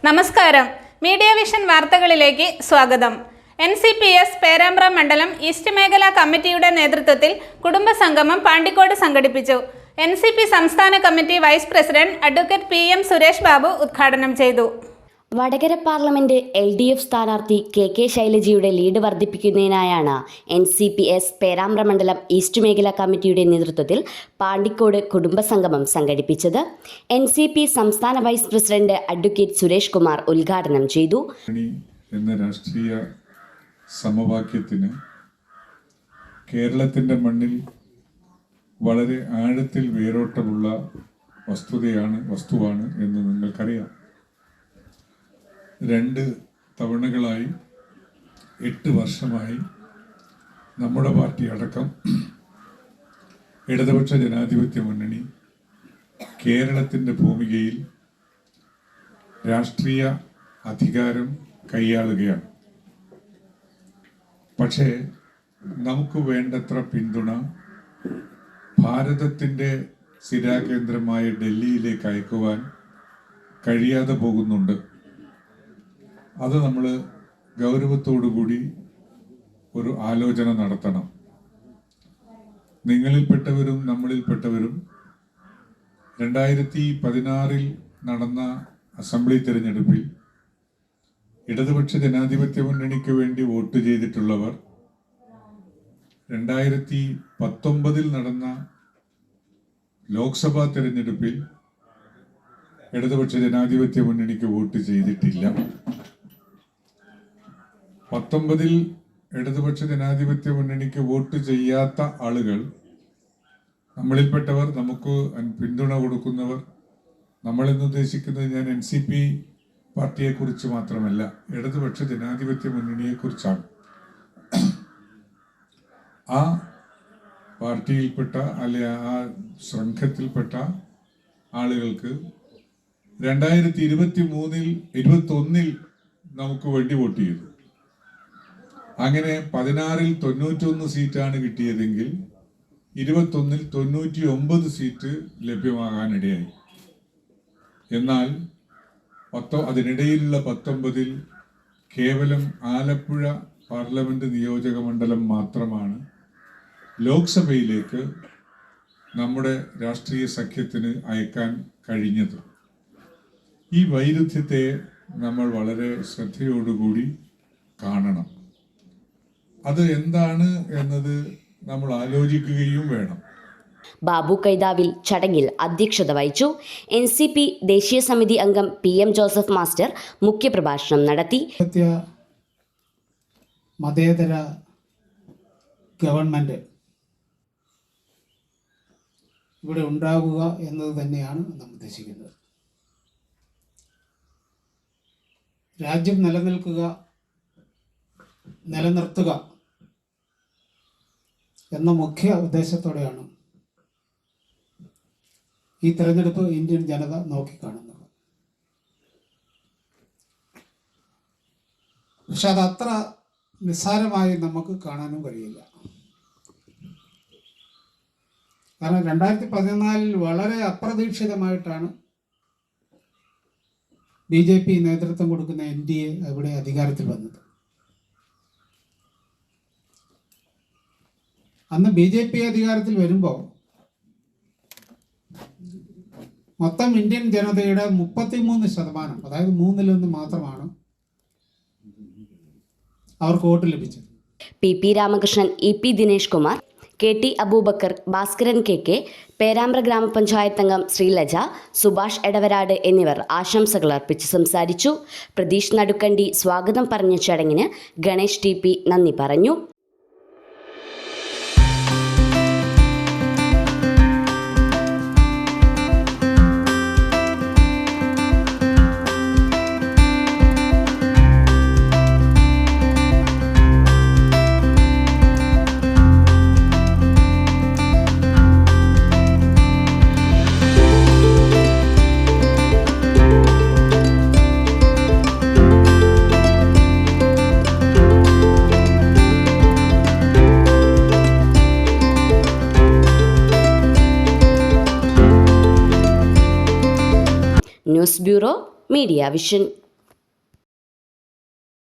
നമസ്കാരം. Media vision വാർത്തകളിലേക്ക് സ്വാഗതം. NCPS പേരാമ്പ്ര മണ്ഡലം ഈസ്റ്റ് മേഖലാ കമ്മിറ്റിയുടെ നേതൃത്വത്തിൽ കുടുംബസംഗമം പാണ്ടിക്കോട് സംഘടിപ്പിച്ചു. NCP സംസ്ഥാന കമ്മിറ്റി vice president advocate PM Suresh Babu ഉദ്ഘാടനം ചെയ്തു. വടകര പാർലമെന്റ് LDF സ്ഥാനാർത്ഥി KK ശൈലജയുടെ ലീഡ് വർദ്ധിപ്പിക്കുന്നതിനായാണ് NCPS പേരാമ്പ്ര മണ്ഡലം ഈസ്റ്റ് മേഖലാ കമ്മിറ്റിയുടെ നേതൃത്വത്തിൽ പാണ്ടിക്കോട് കുടുംബസംഗമം സംഘടിപ്പിച്ചത്. NCP സംസ്ഥാന vice president advocate Suresh Kumar ഉദ്ഘാടനം ചെയ്തു. എന്ന രാഷ്ട്രീയ സമവാക്യത്തിന് കേരളത്തിൻ്റെ മണ്ണിൽ വളരെ ആഴത്തിൽ വേരോട്ടമുള്ള വസ്തുവാണ് എന്ന് നിങ്ങൾക്കറിയാം. 2 തവണകളായി 8 വർഷമായി നമ്മുടെ പാർട്ടി അടക്കം ഇടതുപക്ഷ ജനാധിപത്യ മുന്നണി കേരളത്തിൻ്റെ ഭൂമികയിൽ രാഷ്ട്രീയ അധികാരം കൈയാളുകയാണ്. പക്ഷേ നമുക്ക് വേണ്ടത്ര പിന്തുണ ഭാരതത്തിൻ്റെ സ്ഥിരാകേന്ദ്രമായ ഡൽഹിയിലേക്ക് അയക്കുവാൻ കഴിയാതെ പോകുന്നുണ്ട്. അത് നമ്മൾ ഗൗരവത്തോടുകൂടി ഒരു ആലോചന നടത്തണം. നിങ്ങളിൽപ്പെട്ടവരും നമ്മളിൽപ്പെട്ടവരും 2016 നടന്ന അസംബ്ലി തിരഞ്ഞെടുപ്പിൽ ഇടതുപക്ഷ ജനാധിപത്യ മുന്നണിക്ക് വേണ്ടി വോട്ട് ചെയ്തിട്ടുള്ളവർ 2019 നടന്ന ലോക്സഭാ തിരഞ്ഞെടുപ്പിൽ ഇടതുപക്ഷ ജനാധിപത്യ മുന്നണിക്ക് വോട്ട് ചെയ്തിട്ടില്ല. 19 ഇടതുപക്ഷ ജനാധിപത്യ മുന്നണിക്ക് വോട്ട് ചെയ്യാത്ത ആളുകൾ, നമ്മളിൽപ്പെട്ടവർ, നമുക്ക് പിന്തുണ കൊടുക്കുന്നവർ, നമ്മളെന്ന് ഉദ്ദേശിക്കുന്നത് ഞാൻ NCP പാർട്ടിയെക്കുറിച്ച് മാത്രമല്ല, ഇടതുപക്ഷ ജനാധിപത്യ മുന്നണിയെക്കുറിച്ചാണ്. ആ പാർട്ടിയിൽപ്പെട്ട അല്ലെ ആ സംഘത്തിൽപ്പെട്ട ആളുകൾക്ക് 2021 നമുക്ക് വേണ്ടി വോട്ട് ചെയ്തു. അങ്ങനെ 16 91 സീറ്റാണ് കിട്ടിയതെങ്കിൽ 21 99 സീറ്റ് ലഭ്യമാകാനിടയായി. എന്നാൽ അതിനിടയിലുള്ള 19 കേവലം ആലപ്പുഴ പാർലമെന്റ് നിയോജക മണ്ഡലം മാത്രമാണ് ലോക്സഭയിലേക്ക് നമ്മുടെ രാഷ്ട്രീയ സഖ്യത്തിന് അയക്കാൻ കഴിഞ്ഞത്. ഈ വൈരുദ്ധ്യത്തെ നമ്മൾ വളരെ ശ്രദ്ധയോടുകൂടി കാണണം. അത് എന്താണ് എന്നത് നമ്മൾ ആലോചിക്കുകയും വേണം. ബാബു കൈതാവിൽ ചടങ്ങിൽ അധ്യക്ഷത വഹിച്ചു. NCP ദേശീയ സമിതി അംഗം PM ജോസഫ് മാസ്റ്റർ മുഖ്യപ്രഭാഷണം നടത്തി. മതേതര ഗവൺമെന്റ് ഇവിടെ ഉണ്ടാകുക എന്നത് തന്നെയാണ് നാം ഉദ്ദേശിക്കുന്നത്. രാജ്യം നിലനിർത്തുക എന്ന മുഖ്യ ഉദ്ദേശത്തോടെയാണ് ഈ തെരഞ്ഞെടുപ്പ് ഇന്ത്യൻ ജനത നോക്കിക്കാണുന്നത്. പക്ഷെ അത് അത്ര നിസ്സാരമായി നമുക്ക് കാണാനും കഴിയില്ല. കാരണം 2014 വളരെ അപ്രതീക്ഷിതമായിട്ടാണ് BJP നേതൃത്വം കൊടുക്കുന്ന NDA അവിടെ അധികാരത്തിൽ വന്നത്. അന്ന് BJP അധികാരത്തിൽ വരുമ്പോൾ മൊത്തം ഇന്ത്യൻ ജനതയുടെ 33%, അതായത് 1/3 മാത്രമാണ് അവർക്ക് വോട്ട് ലഭിച്ചത്. PP Ramakrishnan, EP Dinesh Kumar, KT Abubakar, Bhaskaran KK, Perambra ഗ്രാമപഞ്ചായത്ത് അംഗം ശ്രീലജ, സുഭാഷ് എടവരാട് എന്നിവർ ആശംസകൾ അർപ്പിച്ച് സംസാരിച്ചു. പ്രതീഷ് നടുക്കണ്ടി സ്വാഗതം പറഞ്ഞ ചടങ്ങിന് ഗണേഷ് TP നന്ദി പറഞ്ഞു. News bureau, media vision.